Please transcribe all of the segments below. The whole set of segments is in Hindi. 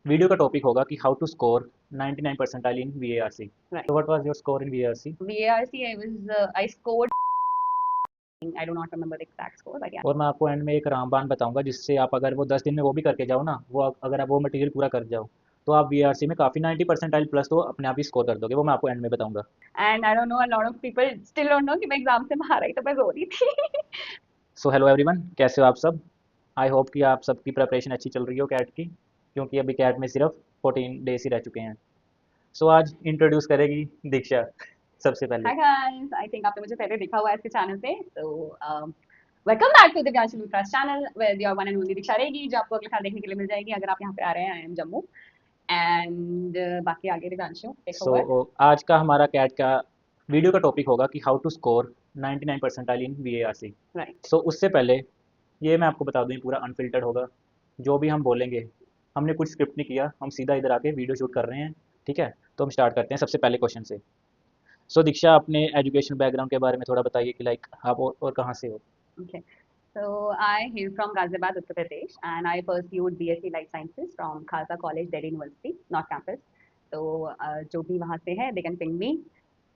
वीडियो का टॉपिक होगा कि how to score 99 percentile in VARC. Right. So what was your score in VARC? VARC, I scored. I do not remember the exact score, but yeah. और मैं आपको एंड में एक रामबाण बताऊंगा जिससे आप अगर वो 10 दिन में वो भी करके जाओ ना, वो अगर आप वो मटेरियल पूरा कर जाओ तो आप VARC में काफ़ी 90 परसेंटाइल प्लस तो अपने आप ही स्कोर कर दोगे. वो मैं आपको एंड में बताऊंगा. And I don't know, a lot of people still don't know कि मैं एग्जाम से बाहर आई तो मैं रो रही थी. सो हेलो एवरीवन, कैसे हो आप सब? आई होप कि आप सबकी प्रिपरेशन अच्छी चल रही हो कैट की, क्योंकि अभी कैट में सिर्फ 14 डेज ही रह चुके हैं. सो आज इंट्रोड्यूस करेगी दीक्षा सबसे पहले. Hi guys, I think आपने मुझे पहले देखा हुआ है इसके चैनल पे. Welcome back to Divyanshu Luthra's channel where your one and only Diksha रहेगी, जो आपको अगले साल देखने के लिए मिल जाएगी अगर आप यहाँ पे आ रहे हैं. आई एम जम्मू एंड बाकी आगे दिव्यांशु देखा हुआ है. सो आज का हमारा कैट का वीडियो का टॉपिक होगा कि how to score 99 percentile in VARC. Right. So उससे पहले ये मैं आपको बता दूं, ये पूरा अनफिल्टर्ड होगा. जो भी हम बोलेंगे, हमने कुछ स्क्रिप्ट नहीं किया, हम सीधा इधर आके वीडियो शूट कर रहे हैं. ठीक है, तो हम स्टार्ट करते हैं सबसे पहले क्वेश्चन से. सो दीक्षा, अपने एजुकेशन बैकग्राउंड के बारे में थोड़ा बताइए कि लाइक आप और कहाँ से हो. Okay. So I hail from Ghaziabad, Uttar Pradesh, and I pursued BSc Life Sciences from Khalsa College, Delhi University, North Campus. So जो भी वहाँ से है, they can ping me.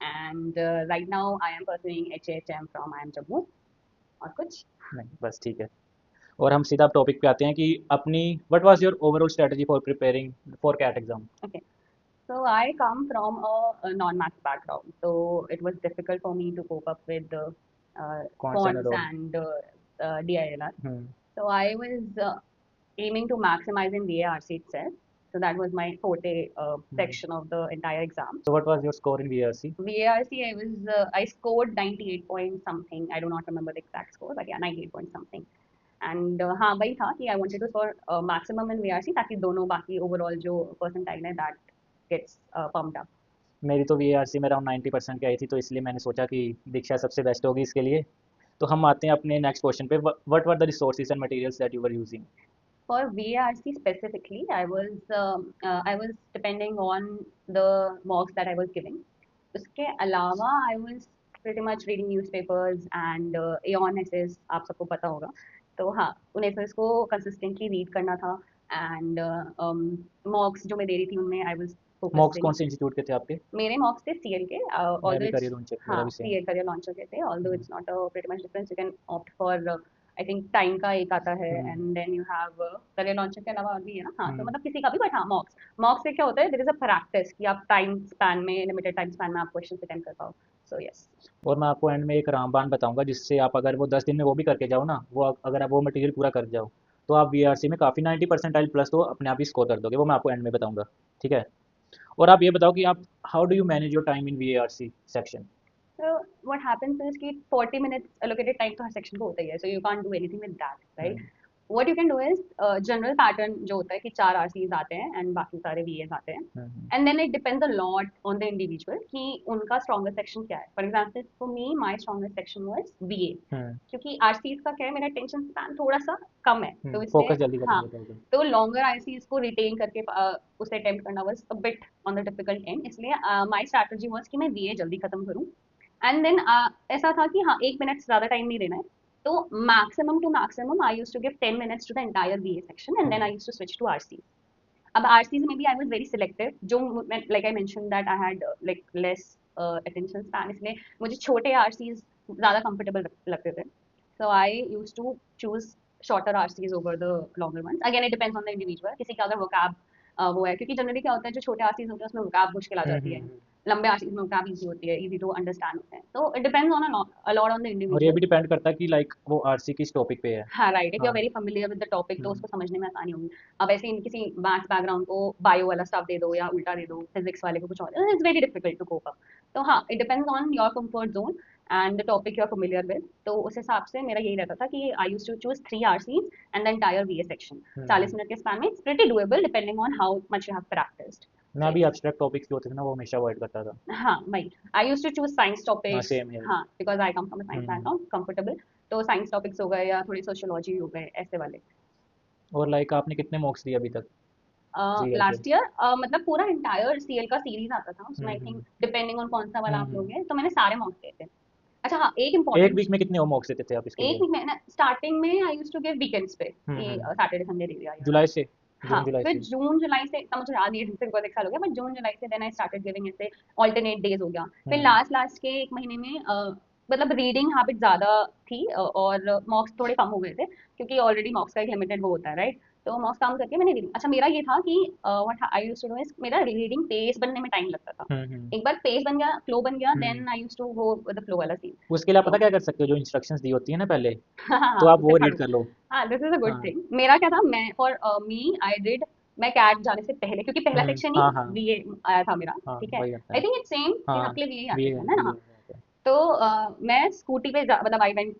And right now I am pursuing HHM from IIM Jammu. और कुछ? नहीं, बस ठीक है. और हम सीधा टॉपिक पे आते हैं कि अपनी what was your overall strategy for preparing for CAT exam. Okay. So I come from a non-math background, so it was difficult for me to cope up with the कौन सा fonts रोल. and DILR. So I was aiming to maximize in VARC itself. So that was my forte section of the entire exam. So what was your score in VARC? VARC, I scored 98 point something. I do not remember the exact score, but yeah, 98 point something. And हाँ वही था कि I wanted to score maximum in VARC ताकि दोनों बाकी overall जो percentile है that gets pumped up. मेरी तो VARC में अराउंड 90% की आई थी, तो इसलिए मैंने सोचा कि दीक्षा सबसे बेस्ट होगी इसके लिए. तो हम आते हैं अपने नेक्स्ट क्वेश्चन पे. What were the resources and materials that you were using. For VARC specifically, I was depending on the mocks that I was giving. उसके अलावा I was pretty much reading newspapers and Aeon essays, आप सबको पता होगा. तो हाँ, उन essays को consistently read करना था and mocks जो मैं दे रही थी उनमें I was मॉक्स focusing. कौन से इंस्टीट्यूट के थे आपके? मेरे मॉक्स थे CL के, मैं although भी it's करियर लॉन्चर, मेरा हाँ भी सेम. CL career launcher के थे, although it's not a pretty much difference. You can opt for I think time का एक आता है and then you have Career Launcher के अलावा और भी है ना. हाँ तो मतलब किसी का भी, बट हाँ मॉक्स मॉक्स से क्या होता है, देयर इज अ प्रैक्टिस कि आप टाइम स्पैन में, लिमिटेड टाइम स्पैन में आप क्वेश्चन अटेंड कर पाओ. So yes. और मैं आपको एंड में एक रामबाण बताऊंगा जिससे आप अगर वो 10 दिन में वो भी करके जाओ ना, वो अगर आप वो मटेरियल पूरा कर जाओ तो आप VARC में काफ़ी 90 परसेंटाइल प्लस तो अपने आप ही स्कोर कर दोगे. वो मैं आपको एंड में बताऊंगा. ठीक है. और आप ये बताओ कि आप how do you manage your time in VARC section. So what happens is कि 40 minutes allocated time तो हर सेक्शन को होता ही है, so you can't do anything with that, right? What you can do is general pattern जो होता है कि 4 RCs आते हैं and बाकी सारे VAs आते हैं, and then it depends a lot on the individual कि उनका strongest section क्या है. For example, for me my strongest section was VA, क्योंकि RCs का क्या है, मेरा attention span थोड़ा सा कम है, तो फोकस जल्दी हाँ खत्म होता है. तो longer RCs को retain करके उसे attempt करना was a bit on the difficult end. इसलिए my strategy was कि मैं VA जल्दी खत्म करूँ. एंड देन ऐसा था कि हाँ 1 मिनट से ज़्यादा टाइम नहीं देना है, तो maximum to maximum I used to give 10 minutes to the entire VA section and then I used to switch to RC. अब RCs में भी आई वाज वेरी सिलेक्टिव, जो like I mention that I had like less attention span, इसलिए मुझे छोटे RCs ज़्यादा कंफर्टेबल लगते थे. So I used to choose shorter RCs over the longer ones. Again it depends on the individual, किसी का अगर वोकैब वो है, क्योंकि जनरली क्या होता है जो छोटे RCs होते हैं उसमें वोकैब मुश्किल आ जाती है, लंबे RCs में वोकैब इजी होती है, इजी टू अंडरस्टैंड होते हैं. तो it depends on a lot on the individual. और ये भी डिपेंड करता है कि लाइक वो RC किस टॉपिक पे है. हाँ right, if you are very familiar with the topic तो उसको समझने में आसानी होगी. अब ऐसे इन किसी मैथ्स बैकग्राउंड को बायो वाला स्टफ दे दो या उल्टा दे दो, फिजिक्स वाले को कुछ और, it's very difficult to cope up. तो हाँ it depends on your comfort zone and the topic you are familiar with. तो उस हिसाब से मेरा यही रहता था कि I used to choose 3 RCs and the entire VA section 40 minute के स्पैन में. It's pretty doable depending on how much you have practised. मैं भी एब्स्ट्रैक्ट टॉपिक्स जो होते थे ना वो हमेशा अवॉइड करता था. हाँ वही, I used to choose science topics. Same है. हाँ because I come from a science background, comfortable. तो साइंस टॉपिक्स हो गए या थोड़ी सोशियोलॉजी हो गए, ऐसे वाले. और लाइक आपने कितने मॉक्स दिए अभी तक लास्ट ईयर मतलब पूरा एंटायर CL का सीरीज आता था उसमें, आई थिंक डिपेंडिंग ऑन कौन सा वाला आप लोगे, तो मैंने सारे मॉक्स दिए थे. अच्छा हाँ एक एक इम्पोर्टेंट, वीक में कितने मॉक्स देते थे आप इसके एक लिए? वीक में स्टार्टिंग में I used to give weekends पे, सैटरडे संडे दे दिया. जुलाई से? हाँ, जून जुलाई फिर से। जून जुलाई से इतना मुझे याद नहीं है ढंग से बिकॉज 1 साल हो गया, बट जून जुलाई से देन आई स्टार्टेड गिविंग ऐसे ऑल्टरनेट डेज हो गया। फिर हम्म। लास्ट लास्ट के 1 महीने में मतलब रीडिंग हैबिट ज्यादा थी, और मॉक्स थोड़े कम हो गए थे क्योंकि ऑलरेडी मॉक्स का एक लिमिटेड वो होता है, राइट? तो मॉक्स काम करके मैंने रीडिंग, अच्छा मेरा ये था कि what I used to do is, मेरा रीडिंग पेस बनने में टाइम लगता था। हम्म। एक बार पेस बन गया, फ्लो बन गया, हम्म। Then I used to go with the flow वाला सीन। उसके लिए आप पता तो क्या कर सकते हो, जो इंस्ट्रक्शंस दी होती है ना पहले, तो हाँ, आप उसे वो रीड पढ़ो। कर लो। हाँ, दिस इज अ गुड हाँ। थिंग। मेरा क्या था, मैं फॉर मी आई डिड, मैं कैट जाने से पहले, क्योंकि पहला सेक्शन ही हाँ हाँ वीए आया था मेरा, हाँ, ठीक है? वही आता आई है। थिंक इट्स सेम कि हाँ, सबके लिए वीए आते वी थे ना, वी हाँ। तो मैं स्कूटी पे मतलब आई वेंट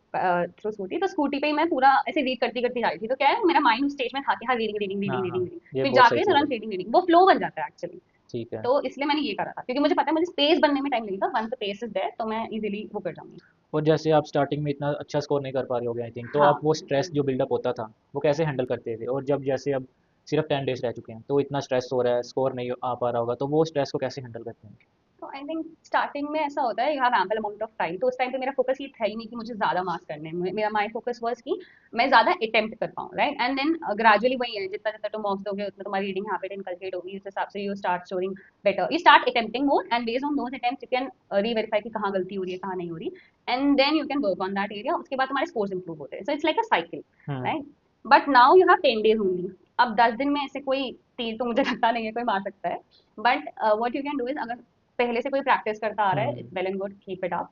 थ्रू स्कूटी, तो स्कूटी पे ही मैं पूरा ऐसे रीड करती करती जा रही थी, तो क्या है मेरा माइंड उस स्टेज में था कि हाँ रीडिंग रीडिंग रीडिंग हाँ रीडिंग हाँ, रीडिंग, ये फिर बहुत सही जाके चीज़ है। तुरंत रीडिंग रीडिंग, वो फ्लो बन जाता है एक्चुअली। ठीक है। तो इसलिए मैंने ये करा था क्योंकि मुझे पता है मुझे स्पेस बनने में टाइम लगेगा, once the pace is there तो मैं इजीली वो कर जाऊंगी। और जैसे आप स्टार्टिंग में इतना अच्छा स्कोर नहीं कर पा रहे होगे आई थिंक, तो हाँ, आप वो स्ट्रेस जो बिल्डअप होता था वो कैसे हैंडल करते थे? और जब जैसे अब सिर्फ 10 डेज रह चुके हैं तो इतना स्ट्रेस हो रहा है, स्कोर नहीं आ पा रहा होगा, तो वो स्ट्रेस को कैसे हैंडल करते हैं? तो आई थिंक स्टार्टिंग में ऐसा होता है, you have ample amount of time, तो उस टाइम पे मेरा फोकस ये था ही नहीं कि मुझे ज्यादा मार्क्स करने हैं, मेरा माय फोकस वाज कि मैं ज्यादा अटेम्प्ट कर पाऊँ, राइट? एंड देन ग्रेजुअली वही है, जितना जितना तुम मार्क्स दोगे उतना तुम्हारी रीडिंग हैबिट इनकलकेट होगी, उस हिसाब से you start scoring better, you start attempting more, and based on those attempts you can reverify कि कहाँ गलती हो रही है, कहाँ नहीं हो रही, and then you can work on that area, उसके बाद तुम्हारे स्कोर्स इंप्रूव होते हैं। So it's like a cycle, hmm. Right? But now you have 10 days only. अब 10 दिन में ऐसे कोई तीर तो मुझे लगता नहीं है कोई मार सकता है, but what you can do is, अगर पहले से कोई प्रैक्टिस करता आ रहा है, hmm. It's well and good, keep it up.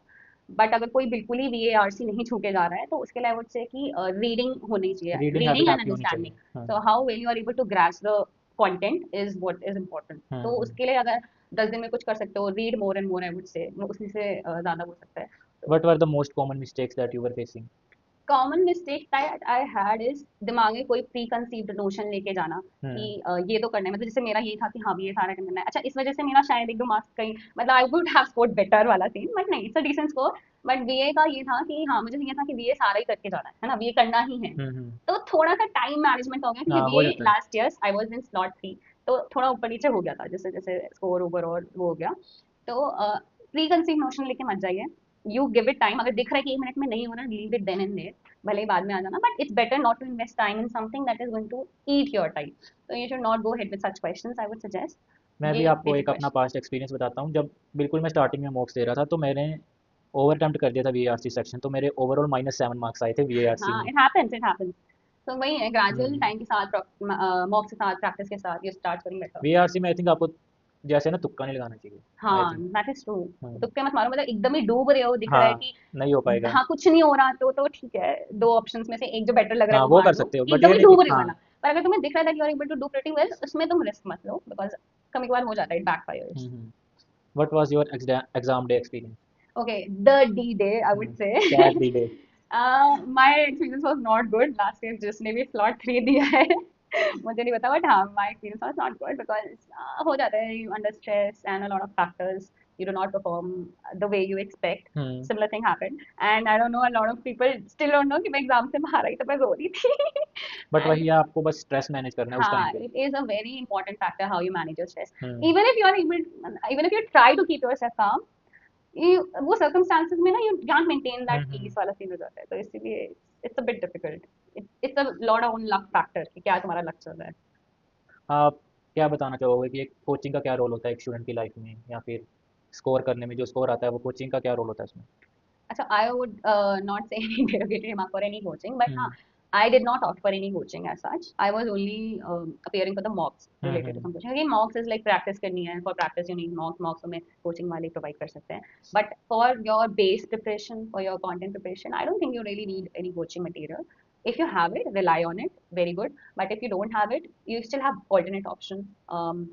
But अगर कोई बिल्कुल ही वीएआरसी नहीं छू के जा रहा है, तो उसके लिए आई वुड से कि रीडिंग होनी चाहिए, रीडिंग हैबिट रीडिंग एंड आपकी होनी चाहिए। अंडरस्टैंडिंग। हाँ। So how well you are able to grasp the content is what is important. तो हम्म। उसके लिए अगर 10 दिन में कुछ कर सकते हो, read more and more, I would say उसी से ज्यादा हो सकता है। तो what were the most common mistakes that you were facing? Common mistake that I had is दिमाग में कोई प्री कंसीव्ड नोशन लेके जाना कि हम्म। ये तो करना है, मतलब जैसे मेरा ये था कि हाँ ये सारा करना है। अच्छा, इस वजह से मेरा शायद 1-2 मार्क्स कहीं, मतलब I would have scored better वाला सीन, बट नहीं, it's a decent score. But BA का ये था कि हाँ मुझे ये था कि बीए सारा ही करके जाना है ना, बीए करना ही है। हम्म। तो थोड़ा सा टाइम मैनेजमेंट हो गया क्योंकि हाँ, हो बीए जाता है। Last year I was in slot 3, तो थोड़ा ऊपर नीचे हो गया था जैसे जैसे स्कोर ओवर और वो हो गया। तो प्री कंसीव नोशन लेके मत जाइए, यू गिव इट टाइम, अगर दिख रहा है कि 1 मिनट में नहीं हो रहा, leave it then and there, भले ही बाद में आ जाना, but it's better not to invest time in something that is going to eat your time. तो you should not go head with such questions, I would suggest. मैं भी ये आपको बेसिक एक अपना क्वेश्चन। पास्ट एक्सपीरियंस बताता हूँ। जब बिल्कुल मैं स्टार्टिंग में मॉक्स दे रहा था तो मैंने ओवर अटेम्प्ट कर दिया था वीएआरसी सेक्शन, तो मेरे ओवरऑल -7 मार्क्स आए थे वीएआरसी हाँ, में। It happens, it happens. तो वही है, ग्रेजुअल हम्म। टाइम के साथ, मॉक के साथ, प्रैक्टिस के साथ, यू स्टार्ट करिंग बेटर। वीएआरसी में आई थिंक आपको जैसे ना तुक्का नहीं लगाना चाहिए, आई हाँ, think. That is true. Hmm. तुक्के मत मारो, मतलब एकदम ही डूब रहे हो, दिख रहा है हाँ, कि नहीं हो पाएगा। हाँ कुछ नहीं हो रहा, तो ठीक है, दो ऑप्शंस में से एक जो बेटर लग रहा है हाँ, वो वो मार कर लो, सकते हो, बट एकदम ये ही नहीं कि डूब रहे हो हाँ। वाला। पर अगर तुम्हें दिख रहा है that you are able to do pretty well, उसमें तुम रिस्क मत लो, बिकॉज कभी कभार हो जाता है, it backfires. What was your exam day experience? Okay, the D day, I would say. CAT D day. My experience was not good. Last year जिसने भी slot 3 दिया है मुझे नहीं पता, but हाँ, my experience was not good because हो जाता है, you under stress and a lot of factors. You do not perform the way you expect. Hmm. Similar thing happened, and I don't know, a lot of people still don't know कि मैं एग्जाम से बाहर आई तो मैं रो रही थी बट and वही है, आपको बस स्ट्रेस मैनेज करना है उस टाइम हाँ, पे। it is a very important factor how you manage your stress. Hmm. Even if you are able, even if you try to keep yourself calm, वो सर्कमस्टांसेस में ना you can't maintain that hmm. Peace वाला सीन हो जाता है, तो इसीलिए it's a bit difficult. It's a lot on luck factor कि क्या तुम्हारा लक चल रहा है। आप क्या बताना चाहोगे कि एक कोचिंग का क्या रोल होता है एक स्टूडेंट की लाइफ में, या फिर स्कोर करने में जो स्कोर आता है वो कोचिंग का क्या रोल होता है उसमें? अच्छा, आई वुड नॉट से any derogatory remark for any coaching, but हाँ, हम्म। I did not opt for any coaching as such. I was only appearing for the mocks related to hmm. some coaching. Again, mocks is like practice करनी है, for practice you need mocks, mocks हमें coaching वाले provide कर सकते हैं, but for your base preparation, for your content preparation, I don't think you really need any coaching material. If you have it, rely on it, very good. But if you don't have it, you still have alternate options.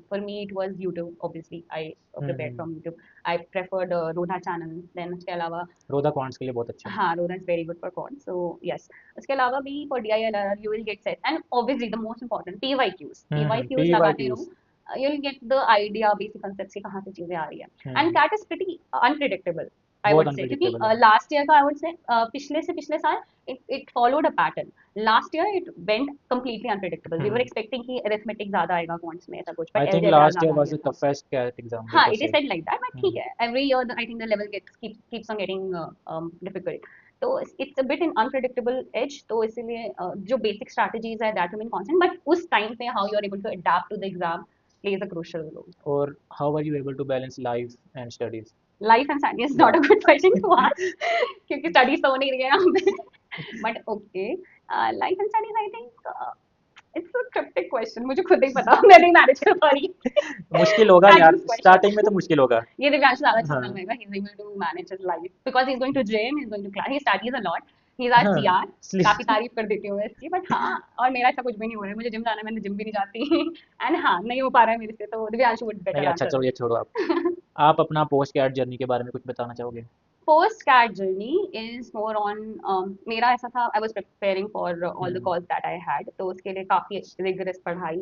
For me, it was YouTube. Obviously, I prepared hmm. from YouTube. I preferred Rodha channel. Then उसके अलावा रोदा क्वांट्स के लिए बहुत अच्छा है। हाँ, Rodha is very good for quant. So yes, उसके अलावा भी for DILR you will get set, and obviously the most important PYQs. PYQs P Y लगाते क्यूज। रहो, you'll get the idea, basic concepts की कहाँ से चीजें आ रही है। And hmm. CAT is pretty unpredictable, I बहुत would say, क्योंकि अनप्रिडिक्टेबल है। लास्ट ईयर का I would say पिछले से पिछले साल it followed a pattern. Last year it went completely unpredictable. We were hmm. expecting कि arithmetic ज्यादा आएगा quants में ऐसा कुछ, आई but think algebra last year ज्यादा आ वाज गया द था। टफेस्ट कैट एग्जाम दे हाँ, कैर it is से। said like that, but ठीक है, every year I think the level keeps on getting difficult. तो it's a bit in unpredictable age, तो इसीलिए जो बेसिक स्ट्रैटेजीज है दैट रिमेन कांस्टेंट, बट उस टाइम पे how you are able to adapt to the exam plays a crucial role. और how are you able to balance life and studies? Life and studies is not या a good question to ask क्योंकि स्टडीज तो हो नहीं रही है यहाँ पे. But okay, life and studies I think it's a cryptic question, मुझे खुद ही पता मैं नहीं मैनेज कर पा रही मुश्किल होगा at यार, this question. स्टार्टिंग में तो मुश्किल होगा। ये दिव्यांश ज्यादा अच्छा हाँ समझ में, he's able to manage his life because he's going to gym, he's going to class, he studies a lot, he's our हाँ CR. काफी इसलिए तारीफ कर देती हूँ मैं इसकी, बट हाँ, और मेरा ऐसा कुछ भी नहीं हो रहा है, मुझे जिम जाना है, मैंने जिम भी नहीं जाती एंड हाँ नहीं हो पा रहा है मेरे से, तो दिव्यांश वुड नहीं, बेटर अच्छा आंसर चलो ये छोड़ो आप अपना पोस्ट ग्रेड जर्नी के बारे में कुछ बताना चाहोगे? post grad journey is more on मेरा ऐसा था, I was preparing for all the hmm calls that I had, तो उसके लिए काफी rigorous पढ़ाई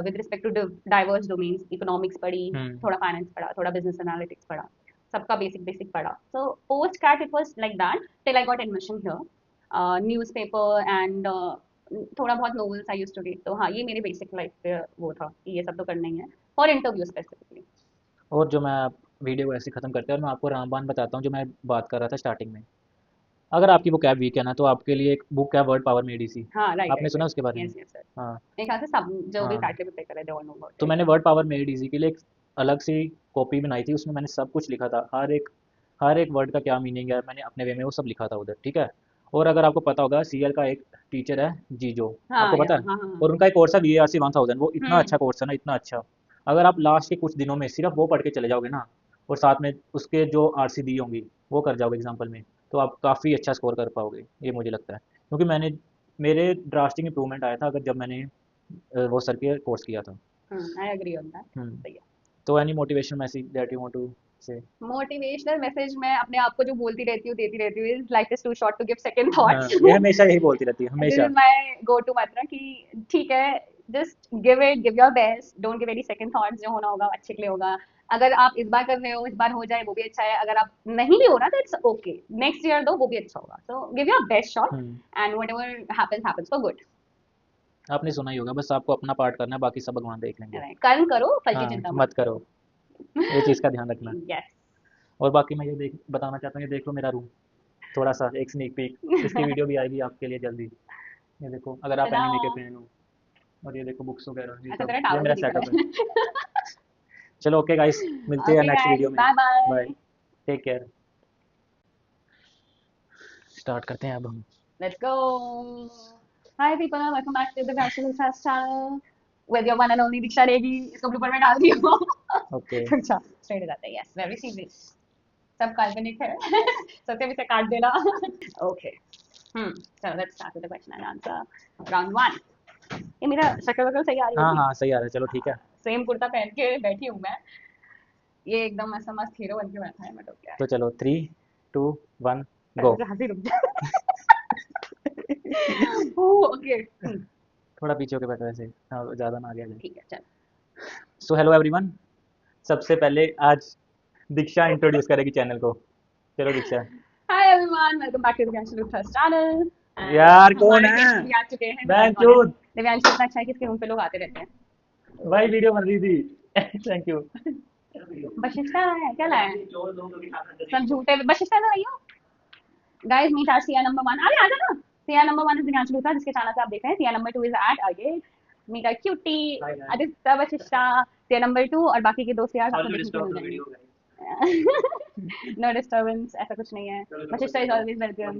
with respect to diverse domains, economics पढ़ी, हम्म थोड़ा finance पढ़ा, थोड़ा business analytics पढ़ा, सबका basic पढ़ा. So post grad it was like that till I got admission here. Newspaper and थोड़ा बहुत novels I used to read, तो हाँ ये मेरे basic life पे वो था कि ये सब तो करना ही है for interview specifically. और जो मैं वीडियो को ऐसे ख़त्म करते हैं और मैं आपको रामबाण बताता हूँ जो मैं बात कर रहा था स्टार्टिंग में। अगर आपकी वो कैब वीक है ना, तो आपके लिए एक बुक है वर्ड पावर मेड इजी। हाँ राइट आपने राइट सुना राइट, उसके बारे में? Yes yes sir. हाँ मेरे ख्याल से सब जो भी हाँ। फैक्ट्री पे करे दे ऑल नो अबाउट तो इट. मैंने वर्ड पावर मेड इजी के लिए एक अलग सी कॉपी बनाई थी, उसमें मैंने सब कुछ लिखा था, हर एक वर्ड का क्या मीनिंग है, मैंने अपने वे में वो सब लिखा था उधर, ठीक है। और अगर आपको पता होगा, सीएल का एक टीचर है जीजो, आपको हाँ या पता है? हाँ हाँ. और उनका एक कोर्स है वीएआरसी 1000, वो इतना हम्म. अच्छा कोर्स है ना, इतना अच्छा। अगर आप लास्ट के कुछ दिनों में सिर्फ वो पढ़ के चले जाओगे ना, और साथ में उसके जो आरसी दी होंगी वो कर जाओगे एग्जाम्पल में, तो आप काफ़ी अच्छा स्कोर कर पाओगे, ये मुझे लगता है। क्योंकि मेरे ड्रास्टिक इंप्रूवमेंट आया था अगर जब मैंने वो सर के कोर्स किया था। I agree on that. Hmm. सही है. तो any motivation message that you want to say? Motivational message मैं अपने आप को जो बोलती रहती हूँ, देती रहती हूँ, is life is too short to give second हाँ, थॉट्स. ये हमेशा यही बोलती रहती है, दिस हमेशा। इज माय गो टू मंत्र कि ठीक है, just give your best, don't give any second thoughts, जो होना होगा अच्छे के लिए होगा. अगर आप इस बार कर रहे हो, इस बार हो जाए वो भी अच्छा है, अगर आप नहीं भी हो रहा तो इट्स ओके, नेक्स्ट ईयर दो वो भी अच्छा होगा. So give your best shot hmm. And whatever happens for good. आपने सुना ही होगा, बस आपको अपना पार्ट करना है, बाकी सब भगवान देख लेंगे। कर्म करो, फल की हाँ चिंता मत मत करो, ये चीज़ का ध्यान रखना। यस. और बाकी मैं ये देख बताना चाहता हूँ, ये देख लो मेरा रूम, थोड़ा सा एक स्नीक पीक, इसकी वीडियो भी आएगी आपके लिए जल्दी। ये देखो, अगर आप एनीमे के फैन हो, और ये देखो बुक्स वगैरह, ये अच्छा सब, तेरा ये टावर भी मेरा दिख सेटअप है। रहा है. चलो ओके गाइस, मिलते हैं ओके नेक्स्ट गाइस, वीडियो में। Bye bye, bye. Take care. Start करते हैं अब हम। Let's go. Hi people, welcome back to the National Fast channel with your one and only Diksha Regi. इसको ब्लूपर में डाल दिया. ओके अच्छा, straight हो जाता है. Yes, very serious. सब काल्पनिक है. सत्य भी से काट देना. Okay. So let's start with the question and answer. Round one. ये मेरा शक्ल वक्ल सही आ रही हाँ होगी. हाँ सही आ रहा है, चलो ठीक है। सेम कुर्ता पहन के बैठी हूँ मैं. ये एकदम ऐसा मस्त हीरो बन के बैठा है, बट ओके. तो चलो 3 2 1 पहले गो। मुझे हंसी रुक जाए. ओके. थोड़ा पीछे होके बैठो ऐसे, हाँ ज़्यादा ना आगे आ जाए। ठीक है चल. सो हेलो एवरीवन, सबसे पहले आज दीक्षा इंट्रोड्यूस करेगी चैनल को। चलो दीक्षा। Hi everyone, welcome back to the Divyanshu Luthra's channel. And यार कौन हमारे है? गेस्ट भी आ चुके हैं. मैं कौन है? चूत दिव्यांशु इतना अच्छा है कि इसके रूम पे लोग आते रहते हैं. भाई, वीडियो बन रही थी। Thank you. बशिष्ठा है, क्या लाया है? सब झूठे. बशिष्ठा तो नहीं हो. Guys, meet our CR number one. अरे आजा ना. CR number one is Divyanshu Luthra, जिसके चैनल से आप देख रहे हैं. CR number two is at Argate. Meet our cutie. Aditya Bashishta. CR number two और बाकी के दो CR आपको देखने को मिल जाएंगे. No disturbance, ऐसा कुछ नहीं है. Bashishta is always welcome.